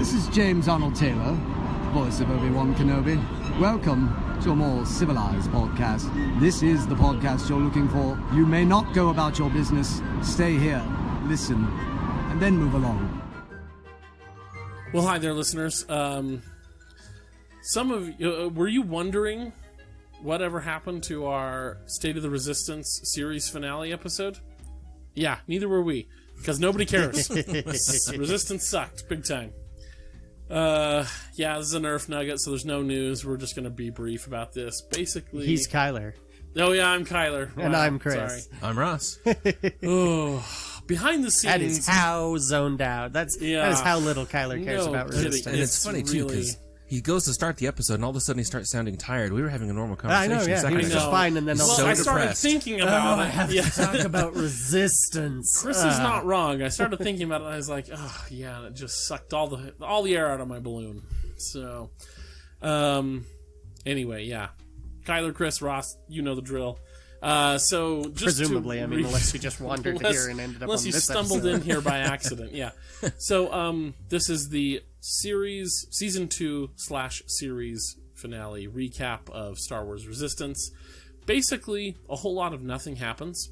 This is James Arnold Taylor, voice of Obi-Wan Kenobi. Welcome to a more civilized podcast. This is the podcast you're looking for. You may not go about your business. Stay here, listen, and then move along. Well, hi there, listeners. Some of you, were you wondering whatever happened to our State of the Resistance series finale episode? Yeah, neither were we, because nobody cares. Resistance sucked, big time. Yeah, this is a Nerf Nugget, so there's no news. We're just going to be brief about this. Basically, he's Kyler. Oh yeah, I'm Kyler. And wow, I'm Chris. Sorry. I'm Ross. Oh, behind the scenes. That is how zoned out. That is how little Kyler cares about Resistance. And it's funny too, because he goes to start the episode, and all of a sudden he starts sounding tired. We were having a normal conversation. I know, yeah. He was just fine, and then I started thinking about it. I have to talk about Resistance. Chris is not wrong. I started thinking about it, and I was like, oh, yeah, and it just sucked all the air out of my balloon. So, anyway, yeah. Kyler, Chris, Ross, you know the drill. So just presumably, unless we just wandered here and ended up on this episode. Unless you stumbled in here by accident, yeah. So, this is the season 2/series finale recap of Star Wars Resistance. Basically, a whole lot of nothing happens,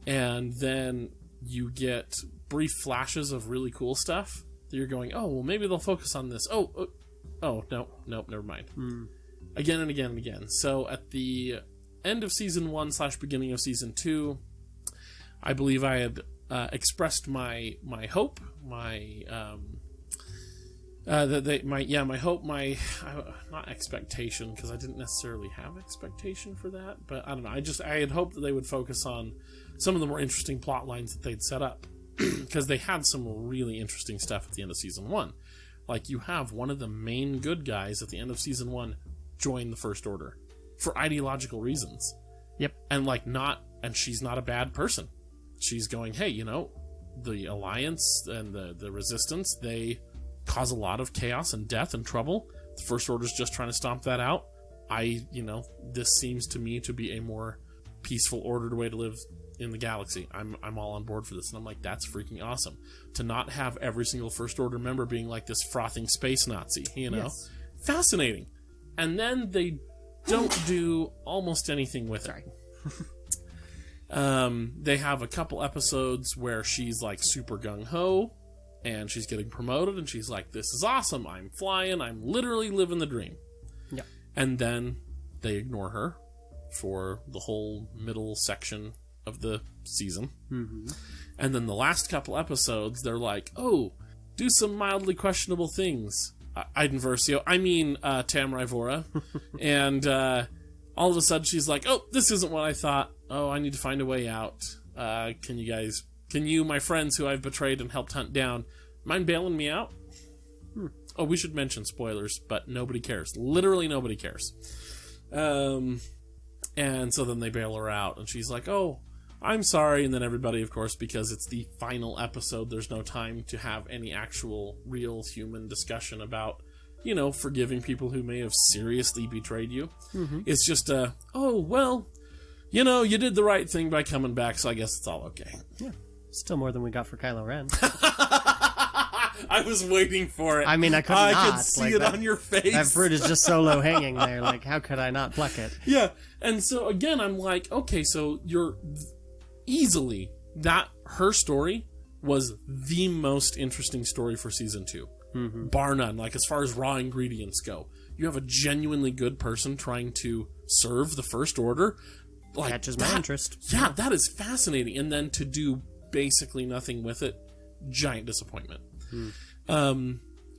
and then you get brief flashes of really cool stuff that you're going, oh, well, maybe they'll focus on this. Oh, no, never mind. Again and again and again. So at the end of season 1/beginning of season 2, I believe I had expressed my hope, my hope, not expectation, because I didn't necessarily have expectation for that, but I don't know. I had hoped that they would focus on some of the more interesting plot lines that they'd set up, because they had some really interesting stuff at the end of season 1. Like, you have one of the main good guys at the end of season 1 join the First Order for ideological reasons. Yep. And she's not a bad person. She's going, hey, the Alliance and the Resistance, they cause a lot of chaos and death and trouble. The First Order's just trying to stomp that out. This seems to me to be a more peaceful, ordered way to live in the galaxy. I'm all on board for this. And I'm like, that's freaking awesome. To not have every single First Order member being like this frothing space Nazi, Yes. Fascinating. And then they don't do almost anything with it. They have a couple episodes where she's like super gung-ho, and she's getting promoted, and she's like, this is awesome, I'm flying, I'm literally living the dream. Yeah. And then they ignore her for the whole middle section of the season. Mm-hmm. And then the last couple episodes, they're like, oh, do some mildly questionable things. Iden Versio, Tamrai Vora. And all of a sudden she's like, oh, this isn't what I thought. Oh, I need to find a way out. Can you, my friends who I've betrayed and helped hunt down, mind bailing me out? Oh, we should mention spoilers, but nobody cares. Literally nobody cares. And so then they bail her out, and she's like, oh, I'm sorry. And then everybody, of course, because it's the final episode, there's no time to have any actual real human discussion about, forgiving people who may have seriously betrayed you. Mm-hmm. It's just you did the right thing by coming back, so I guess it's all okay. Yeah. Still more than we got for Kylo Ren. I was waiting for it. I could see it on your face. That fruit is just so low hanging there. Like, how could I not pluck it? Yeah. And so, again, I'm like, okay, so you're easily, her story was the most interesting story for season 2. Mm-hmm. Bar none. Like, as far as raw ingredients go. You have a genuinely good person trying to serve the First Order. Like, catches my interest. Yeah, that is fascinating. And then to do basically nothing with it, giant disappointment.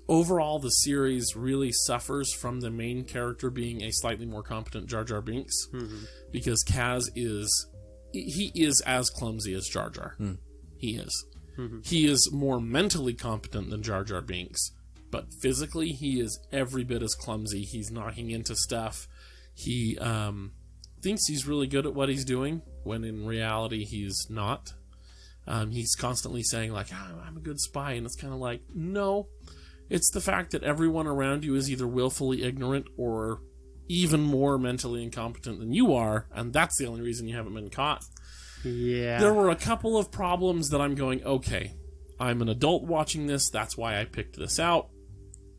Overall, the series really suffers from the main character being a slightly more competent Jar Jar Binks, because Kaz is as clumsy as Jar Jar. He is. Mm-hmm. He is more mentally competent than Jar Jar Binks, but physically he is every bit as clumsy. He's knocking into stuff. He thinks he's really good at what he's doing, when in reality he's not. He's constantly saying, like, I'm a good spy, and it's kind of like, no. It's the fact that everyone around you is either willfully ignorant or even more mentally incompetent than you are, and that's the only reason you haven't been caught. Yeah. There were a couple of problems that I'm going, okay, I'm an adult watching this, that's why I picked this out.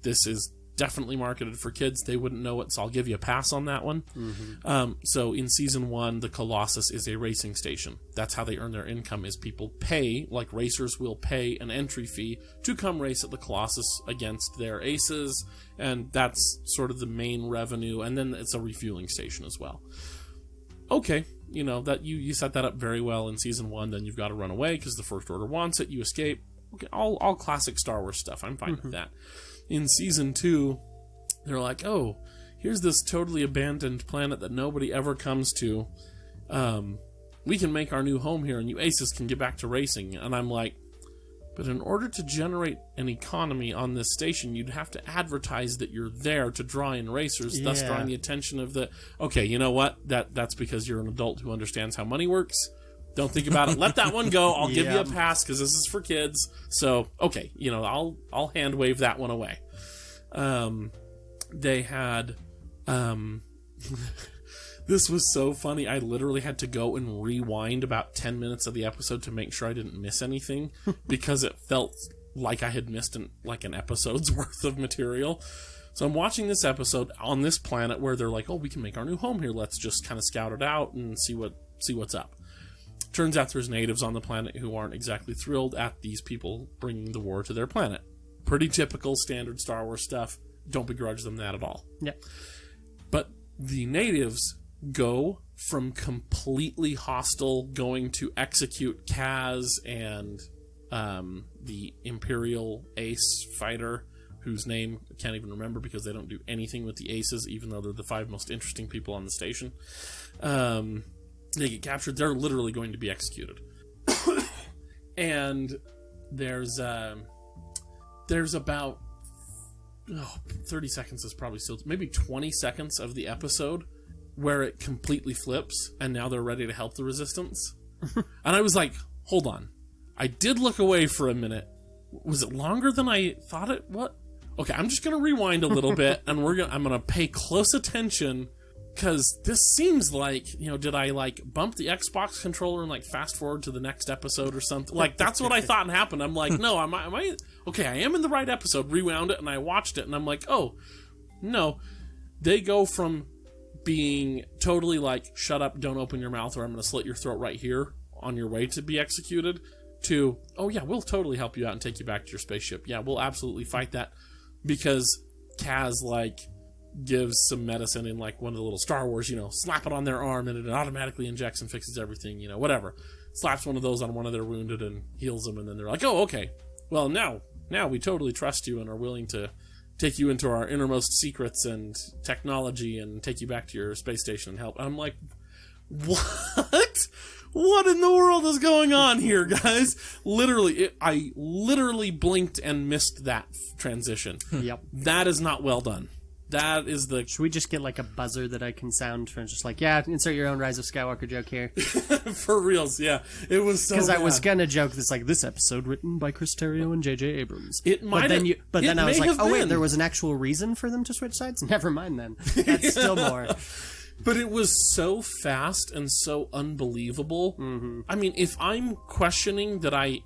this is definitely marketed for kids. They wouldn't know it, so I'll give you a pass on that one. So in season 1, the Colossus is a racing station. That's how they earn their income, is people pay, like racers will pay an entry fee to come race at the Colossus against their aces, and that's sort of the main revenue, and then it's a refueling station as well. Okay, that you set that up very well in season 1, then you've got to run away because the First Order wants it, you escape. Okay, all classic Star Wars stuff. I'm fine with that. In season 2, they're like, oh, here's this totally abandoned planet that nobody ever comes to. We can make our new home here, and you aces can get back to racing. And I'm like, but in order to generate an economy on this station, you'd have to advertise that you're there to draw in racers, thus drawing the attention of the... Okay, you know what? That's because you're an adult who understands how money works. Don't think about it. Let that one go. I'll give you a pass because this is for kids. So, okay, I'll hand wave that one away. They had, this was so funny. I literally had to go and rewind about 10 minutes of the episode to make sure I didn't miss anything because it felt like I had missed an episode's worth of material. So I'm watching this episode on this planet where they're like, oh, we can make our new home here. Let's just kind of scout it out and see what's up. Turns out there's natives on the planet who aren't exactly thrilled at these people bringing the war to their planet. Pretty typical, standard Star Wars stuff. Don't begrudge them that at all. Yeah. But the natives go from completely hostile, going to execute Kaz and the Imperial Ace fighter, whose name I can't even remember because they don't do anything with the aces, even though they're the 5 most interesting people on the station. They get captured. They're literally going to be executed. And there's about 30 seconds is probably still, maybe 20 seconds of the episode where it completely flips, and now they're ready to help the Resistance. And I was like, hold on. I did look away for a minute. Was it longer than I thought it? What? Okay, I'm just going to rewind a little bit, and I'm going to pay close attention. Because this seems like, did I, bump the Xbox controller and, fast forward to the next episode or something? That's what I thought happened. I'm like, no, am I... Okay, I am in the right episode. Rewound it, and I watched it, and I'm like, oh, no. They go from being totally shut up, don't open your mouth, or I'm going to slit your throat right here on your way to be executed, to, oh, yeah, we'll totally help you out and take you back to your spaceship. Yeah, we'll absolutely fight that. Because Kaz, gives some medicine in one of the little Star Wars, slap it on their arm and it automatically injects and fixes everything, whatever. Slaps one of those on one of their wounded and heals them, and then they're like, oh, okay. Well, now we totally trust you and are willing to take you into our innermost secrets and technology and take you back to your space station and help. And I'm like, what? What in the world is going on here, guys? I literally blinked and missed that transition. Yep. That is not well done. That is the... Should we just get a buzzer that I can sound for just insert your own Rise of Skywalker joke here? For reals, yeah. It was so bad. Because I was going to joke this episode written by Chris Terrio and J.J. Abrams. It might have... But then I was like, oh wait, there was an actual reason for them to switch sides? Never mind then. That's still more. But it was so fast and so unbelievable. Mm-hmm. I mean, if I'm questioning that I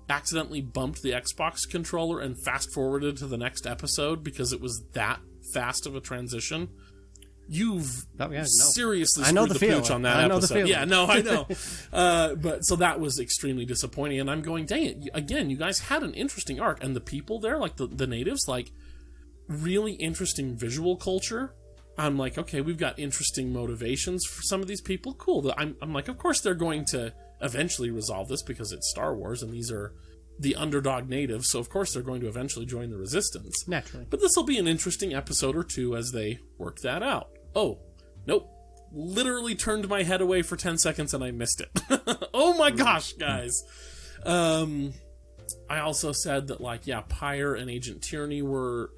accidentally bumped the Xbox controller and fast-forwarded to the next episode because it was that fast of a transition, you've seriously screwed the pooch on that episode. Yeah, no, I know. But so that was extremely disappointing, and I'm going, dang it, again, you guys had an interesting arc, and the people there, the natives, really interesting visual culture. I'm like, okay, we've got interesting motivations for some of these people. Cool. I'm like, of course they're going to eventually resolve this because it's Star Wars, and these are the underdog natives, so of course they're going to eventually join the Resistance. Naturally. But this will be an interesting episode or two as they work that out. Oh, nope. Literally turned my head away for 10 seconds and I missed it. Oh my gosh, guys. I also said that, Pyre and Agent Tierney were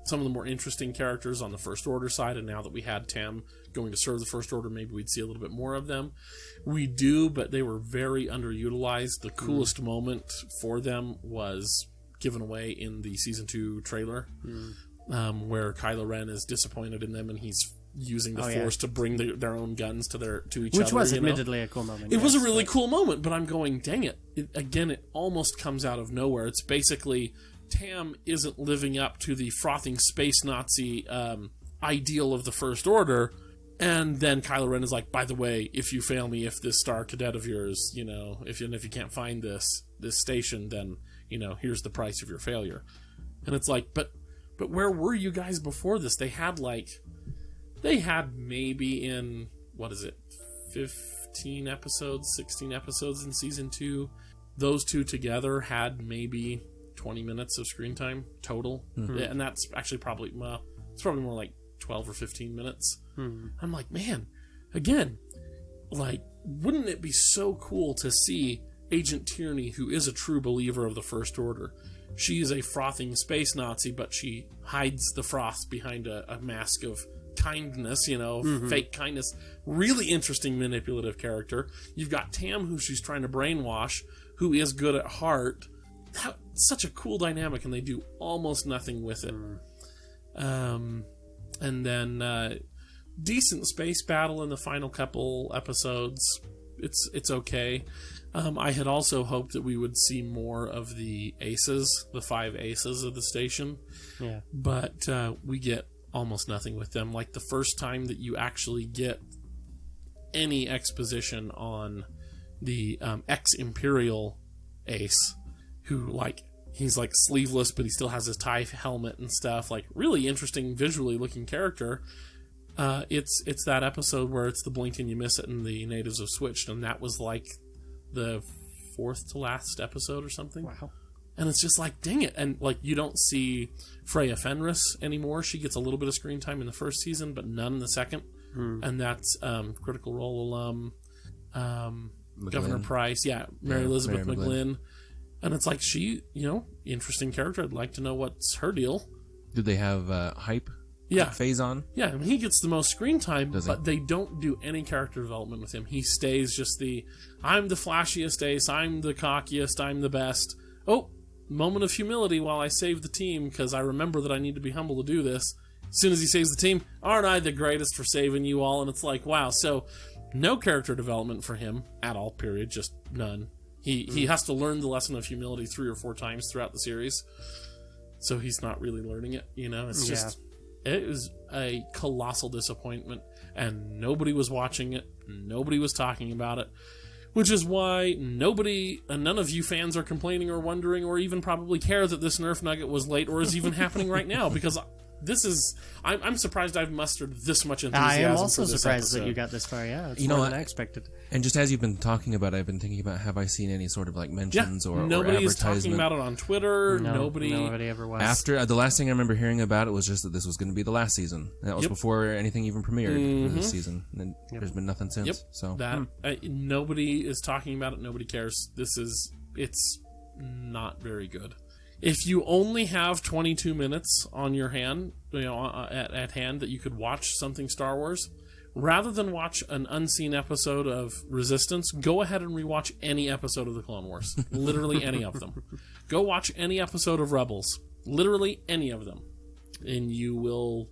some of the more interesting characters on the First Order side, and now that we had Tam going to serve the First Order, maybe we'd see a little bit more of them. We do, but they were very underutilized. The coolest moment for them was given away in the Season 2 trailer, where Kylo Ren is disappointed in them, and he's using the Force to bring their own guns to each other. Which was admittedly a cool moment. It was a really cool moment, but I'm going, dang it. It almost comes out of nowhere. It's basically Tam isn't living up to the frothing space Nazi ideal of the First Order. And then Kylo Ren is like, by the way, if you fail me, if this Star Cadet of yours, if you can't find this station, then, here's the price of your failure. And it's like, but where were you guys before this? They had maybe in, 15 episodes, 16 episodes in season 2. Those two together had maybe 20 minutes of screen time total. Mm-hmm. And that's actually probably, it's probably more like 12 or 15 minutes. Mm-hmm. I'm like, man, again, wouldn't it be so cool to see Agent Tierney, who is a true believer of the First Order? She is a frothing space Nazi, but she hides the froth behind a mask of kindness, fake kindness. Really interesting manipulative character. You've got Tam, who she's trying to brainwash, who is good at heart. Such a cool dynamic, and they do almost nothing with it. And then decent space battle in the final couple episodes. It's okay. I had also hoped that we would see more of the aces, the 5 aces of the station. Yeah. But we get almost nothing with them. Like, the first time that you actually get any exposition on the ex-Imperial ace, who, he's sleeveless, but he still has his TIE helmet and stuff. Really interesting, visually looking character. It's that episode where it's the blink and you miss it and the natives have switched, and that was the 4th to last episode or something. Wow. And it's just dang it. And you don't see Freya Fenris anymore. She gets a little bit of screen time in the first season, but none in the second. And that's Critical Role alum, Governor Price. Yeah, Mary Elizabeth McGlynn. And it's she, interesting character. I'd like to know what's her deal. Did they have hype? Yeah. Phazon? Yeah, I mean, he gets the most screen time, but they don't do any character development with him. He stays just I'm the flashiest ace, I'm the cockiest, I'm the best. Oh, moment of humility while I save the team, because I remember that I need to be humble to do this. As soon as he saves the team, aren't I the greatest for saving you all? And it's wow, so no character development for him at all, period, just none. He has to learn the lesson of humility 3 or 4 times throughout the series, so he's not really learning it, It's just... It was a colossal disappointment, and nobody was watching it. Nobody was talking about it, which is why none of you fans are complaining or wondering or even probably care that this Nerf Nugget was late or is even happening right now, because I'm surprised I've mustered this much enthusiasm. I am also for this surprised episode. that you got this far. Yeah, it's more than I expected. And just as you've been talking about it, I've been thinking about, have I seen any sort of mentions or nobody is advertisement? talking about it on Twitter. Nobody ever was. After the last thing I remember hearing about it was just that this was going to be the last season. That was before anything even premiered for this season. And there's been nothing since. Yep. So nobody is talking about it. Nobody cares. It's not very good. If you only have 22 minutes on your hand, at hand, that you could watch something Star Wars, rather than watch an unseen episode of Resistance, go ahead and rewatch any episode of the Clone Wars. Literally any of them. Go watch any episode of Rebels. Literally any of them. And you will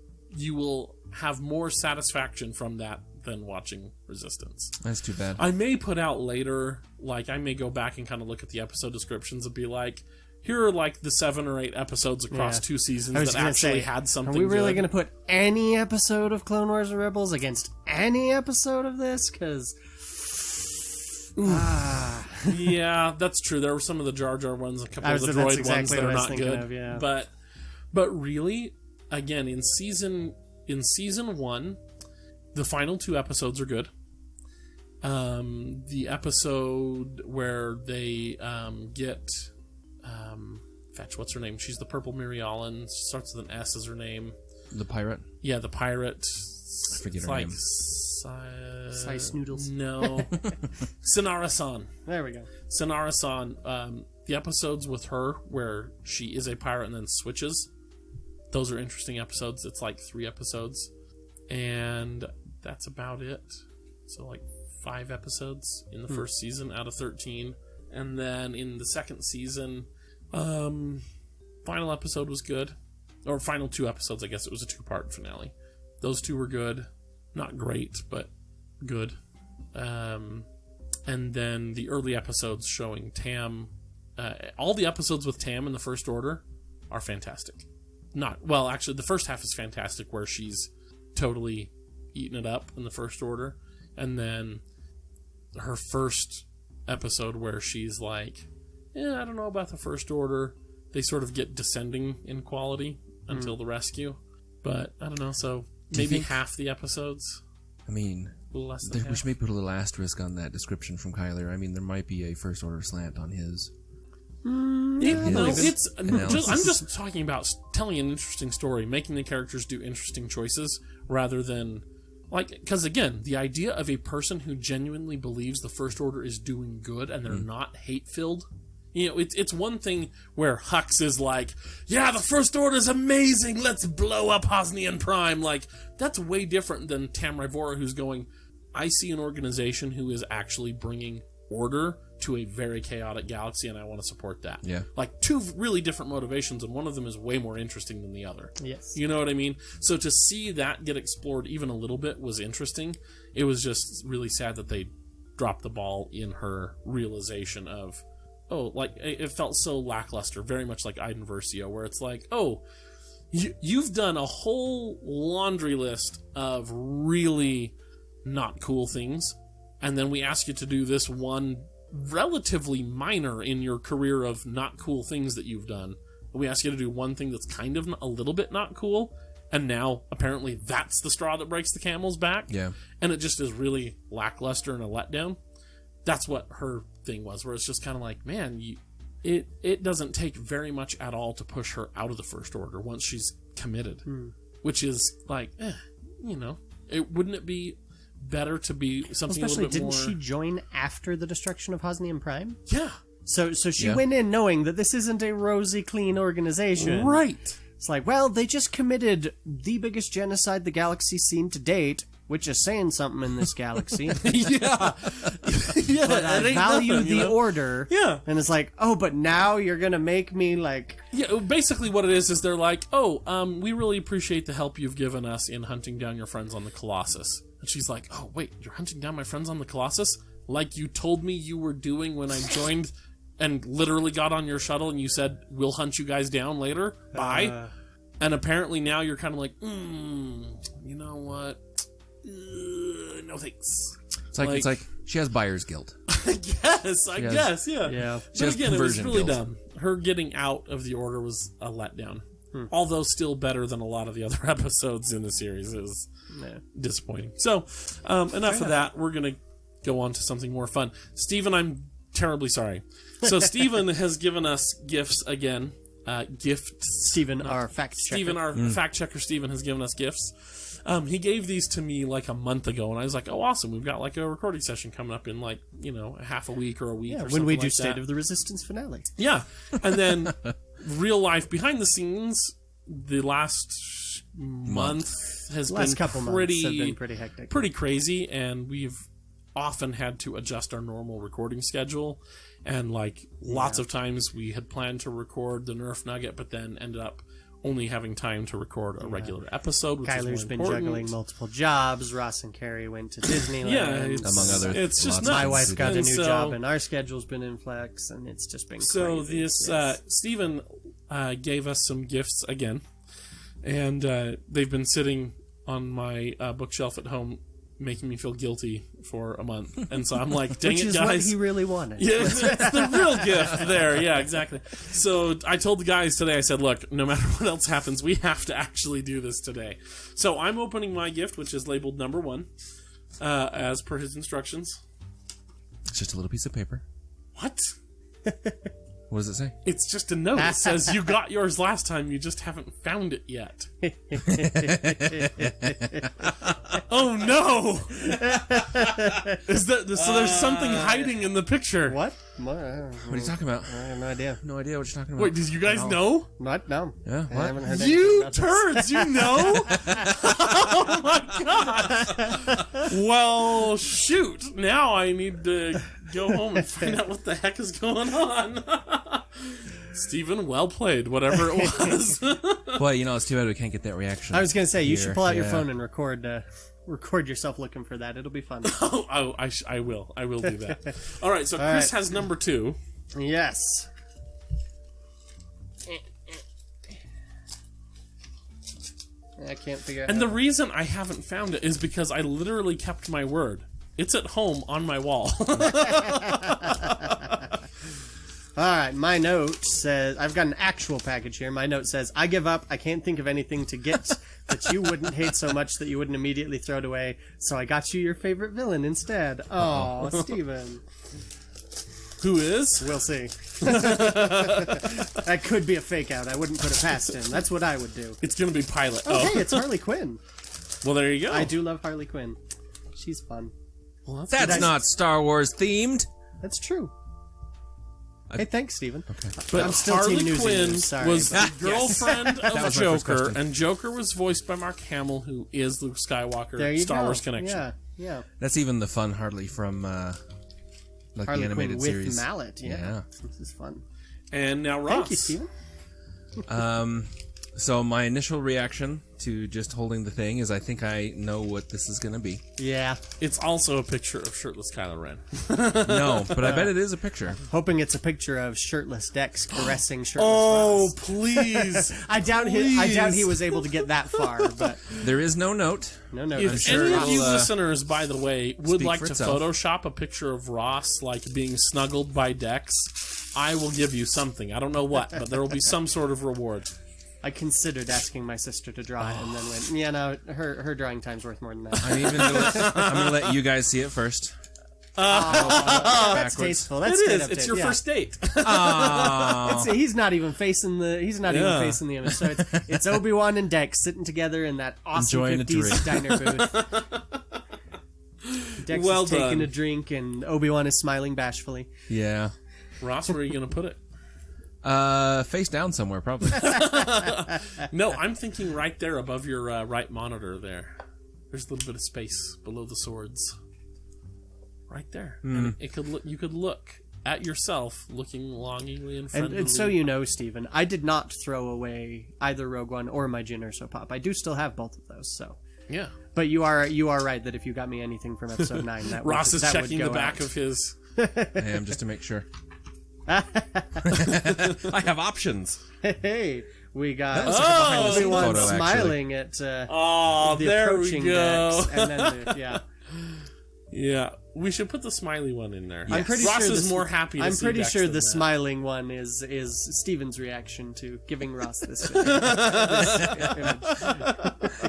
have more satisfaction from that than watching Resistance. That's too bad. I may put out later, I may go back and kind of look at the episode descriptions and be here are the 7 or 8 episodes across 2 seasons that actually had something. Are we really going to to put any episode of Clone Wars or Rebels against any episode of this? Because yeah, that's true. There were some of the Jar Jar ones, a couple of the droid ones that are not good. But really, again, in season 1, the final 2 episodes are good. The episode where they get fetch, what's her name? She's the purple Mary Allen. Starts with an S as her name. The pirate? Yeah, the pirate. I forget her name. Sice Noodles. No. Sinara-san. There we go. Sinara-san. The episodes with her where she is a pirate and then switches, those are interesting episodes. It's 3 episodes. And that's about it. So 5 episodes in the first season out of 13. And then in the second season, final episode was good. Or final 2 episodes, I guess it was a 2-part finale. Those 2 were good. Not great, but good. And then the early episodes showing Tam. All the episodes with Tam in the First Order are fantastic. Actually, the first half is fantastic, where she's totally eating it up in the First Order, and then her first episode where she's like, I don't know about the First Order. They sort of get descending in quality until the rescue, but I don't know. So maybe half the episodes. I mean, less than half. We should maybe put a little asterisk on that description from Kyler. I mean, there might be a First Order slant on his. I'm just talking about telling an interesting story, making the characters do interesting choices rather than because again, the idea of a person who genuinely believes the First Order is doing good and they're not hate-filled. It's one thing where Hux is like, yeah, the First Order is amazing, let's blow up Hosnian Prime. Like, that's way different than Tamrivora, who's going, I see an organization who is actually bringing order to a very chaotic galaxy, and I want to support that. Yeah. Like, two really different motivations, and one of them is way more interesting than the other. Yes. You know what I mean? So to see that get explored even a little bit was interesting. It was just really sad that they dropped the ball in her realization of, it felt so lackluster, very much like Iden Versio, where it's like, you've done a whole laundry list of really not cool things, and then we ask you to do this one relatively minor in your career of not cool things that you've done. We ask you to do one thing that's kind of a little bit not cool, and now apparently that's the straw that breaks the camel's back. Yeah. And it just is really lackluster and a letdown. That's what her thing was, where it's just kind of like, man, it doesn't take very much at all to push her out of the First Order once she's committed, which is like, wouldn't it be better to be something a little bit more... Especially, didn't she join after the destruction of Hosnian Prime? Yeah. So she went in knowing that this isn't a rosy, clean organization. Right. It's like, well, they just committed the biggest genocide the galaxy's seen to date, which is saying something in this galaxy. Yeah. But I value the order. Yeah. And it's like, but now you're going to make me like... Yeah, basically what it is they're like, we really appreciate the help you've given us in hunting down your friends on the Colossus. And she's like, oh, wait, you're hunting down my friends on the Colossus? Like you told me you were doing when I joined and literally got on your shuttle and you said, we'll hunt you guys down later? Bye. And apparently now you're kind of like, you know what? No thanks. It's like she has buyer's guilt. I guess, yeah. Yeah. But again, it was really dumb. Her getting out of the Order was a letdown. Although still better than a lot of the other episodes in the series. It was disappointing. So, enough of that. We're going to go on to something more fun. Steven, I'm terribly sorry. So Steven has given us gifts again. Steven, our fact checker. Steven, our fact checker, Steven has given us gifts. He gave these to me like a month ago, and I was like, oh, awesome. We've got like a recording session coming up in like, half a week or a week or something when we do like State that. of the Resistance finale. Yeah. And then real life behind the scenes, the last month has Last been couple months have been pretty hectic. Pretty crazy, and we've often had to adjust our normal recording schedule. And lots of times we had planned to record the Nerf Nugget, but then ended up only having time to record a regular episode, which Kyler's is been more important. juggling multiple jobs. Ross and Carrie went to Disneyland. Yeah, among other. It's just lots nuts. My wife got a And new so- job, and our schedule's been in flex, and it's just been So crazy. this Stephen gave us some gifts again, and they've been sitting on my bookshelf at home, making me feel guilty for a month. And so I'm like, dang Which it, is guys. what he really wanted. Yeah, it's the real gift there. Yeah, exactly. So I told the guys today, I said, look, no matter what else happens, we have to actually do this today. So I'm opening my gift, which is labeled number 1, as per his instructions. It's just a little piece of paper. What? What does it say? It's just a note. It says, you got yours last time, you just haven't found it yet. Oh no! So there's something hiding in the picture. What? What are you talking about? I have no idea. No idea what you're talking about. Wait, did you guys know? What? No. Yeah, I what? haven't heard You anything about this. turds, you know? Oh my god! Well, shoot. Now I need to go home and find out what the heck is going on. Stephen, well played, whatever it was. Well, it's too bad we can't get that reaction. I was going to say, you should here. pull out your Yeah. phone and record yourself looking for that. It'll be fun. I will. I will do that. All right, so Chris has number 2. Yes. I can't figure out. And the reason I haven't found it is because I literally kept my word. It's at home on my wall. All right, my note says, I've got an actual package here. My note says, I give up. I can't think of anything to get that you wouldn't hate so much that you wouldn't immediately throw it away. So I got you your favorite villain instead. Oh, Steven. Who is? We'll see. That could be a fake out. I wouldn't put it past him. That's what I would do. It's going to be Pilot. Oh, hey, it's Harley Quinn. Well, there you go. I do love Harley Quinn. She's fun. Well, That's not Star Wars themed. That's true. Hey, thanks, Steven. Okay. But I'm still Harley Team Newsy Quinn News, sorry. was the girlfriend of was my first Joker, question. and Joker was voiced by Mark Hamill, who is Luke Skywalker. There you Star go. Wars connection. Yeah, yeah. That's even the fun Harley from Harley the Quinn animated with series. Mallet. Yeah. This is fun. And now Ross. Thank you, Steven. So my initial reaction to just holding the thing is I think I know what this is going to be. Yeah. It's also a picture of shirtless Kylo Ren. No, but I bet it is a picture. Hoping it's a picture of shirtless Dex caressing shirtless Oh, Ross. please. I doubt he was able to get that far, but There is no note. no. If I'm sure any of it'll, you listeners, by the way, would speak like for to itself. Photoshop a picture of Ross, like being snuggled by Dex, I will give you something. I don't know what, but there will be some sort of reward. I considered asking my sister to draw it, and then went, yeah, no, her drawing time's worth more than that. I'm going to let you guys see it first. That's Backwards. tasteful. That's It straight is. up It's to- your yeah. first date. He's not even facing the. He's not even Yeah. facing the image. So it's Obi-Wan and Dex sitting together in that awesome Enjoying a 50s diner booth. Dex Well is taking done. a drink, and Obi-Wan is smiling bashfully. Yeah. Ross, where are you going to put it? Face down somewhere, probably. No, I'm thinking right there above your right monitor there. There's a little bit of space below the swords. Right there. And it could look, you could look at yourself looking longingly and friendly. And so you know, Stephen, I did not throw away either Rogue One or my Jyn Erso Pop. I do still have both of those. So, Yeah. but you are right that if you got me anything from Episode 9, that Ross would, is that checking would the go back out. of his... I am, just to make sure. I have options. Hey, we got That looks like a behind the scenes Obi-Wan photo, actually. smiling at Oh, the there we approaching go. Dex, and then Yeah, we should put the smiley one in there. I'm pretty Ross sure is the- more happy to I'm see pretty Dex sure than the that. smiling one is Steven's reaction to giving Ross this. image.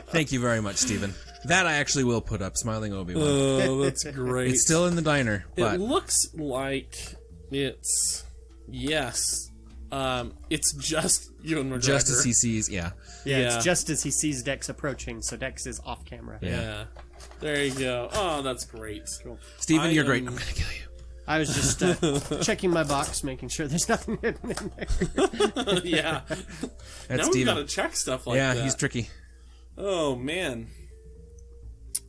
Thank you very much, Stephen. That I actually will put up, smiling Obi-Wan. Oh, that's great. It's still in the diner, It but looks like it's... Yes. It's just Ewan McGregor. just as he sees, Yeah, Yeah. it's just as he sees Dex approaching, so Dex is off camera. Yeah. There you go. Oh, that's great. Cool. Stephen, you're I great. am- I'm gonna kill you. I was just checking my box, making sure there's nothing hidden in there. Yeah. That's Now we've Stephen. got to check stuff like Yeah, that. he's tricky. Oh, man.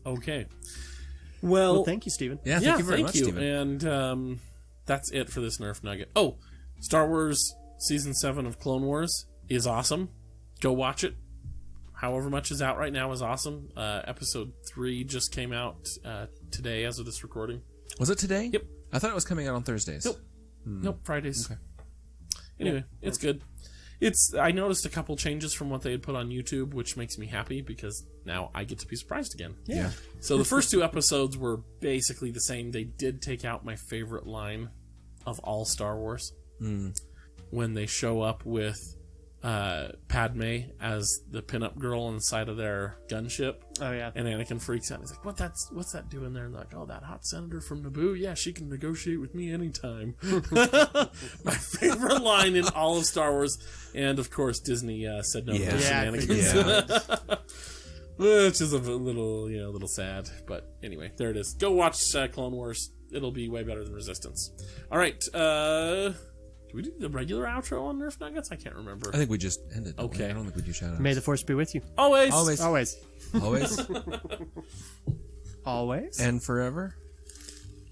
Okay. Well, Well, thank you, Steven. Yeah, thank you very much, Stephen. And that's it for this Nerf Nugget. Oh, Star Wars Season 7 of Clone Wars is awesome. Go watch it. However much is out right now is awesome. Episode 3 just came out today as of this recording. Was it today? Yep. I thought it was coming out on Thursdays. Nope. Nope, Fridays. Okay. Anyway, it's good. I noticed a couple changes from what they had put on YouTube, which makes me happy because now I get to be surprised again. Yeah. So the first 2 episodes were basically the same. They did take out my favorite line of all Star Wars. When they show up with Padme as the pinup girl on the side of their gunship. Oh yeah. And Anakin freaks out. He's like, what's that doing there? And they're like, oh, that hot senator from Naboo? Yeah, she can negotiate with me anytime. My favorite line in all of Star Wars. And, of course, Disney said no to those Yeah, I shenanigans. Yeah. Which is a little sad. But anyway, there it is. Go watch Clone Wars. It'll be way better than Resistance. All right. Do we do the regular outro on Nerf Nuggets? I can't remember. I think we just ended. don't we? Okay. I don't think we do shout outs. May the Force be with you. Always. Always. Always. Always. Always. And forever.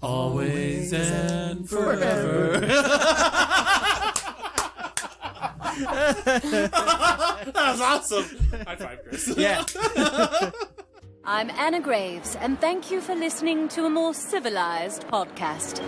Always and forever. That was awesome. High five, Chris. Yeah. I'm Anna Graves, and thank you for listening to a more civilized podcast.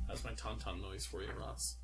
That's my tauntaun noise for you, Ross.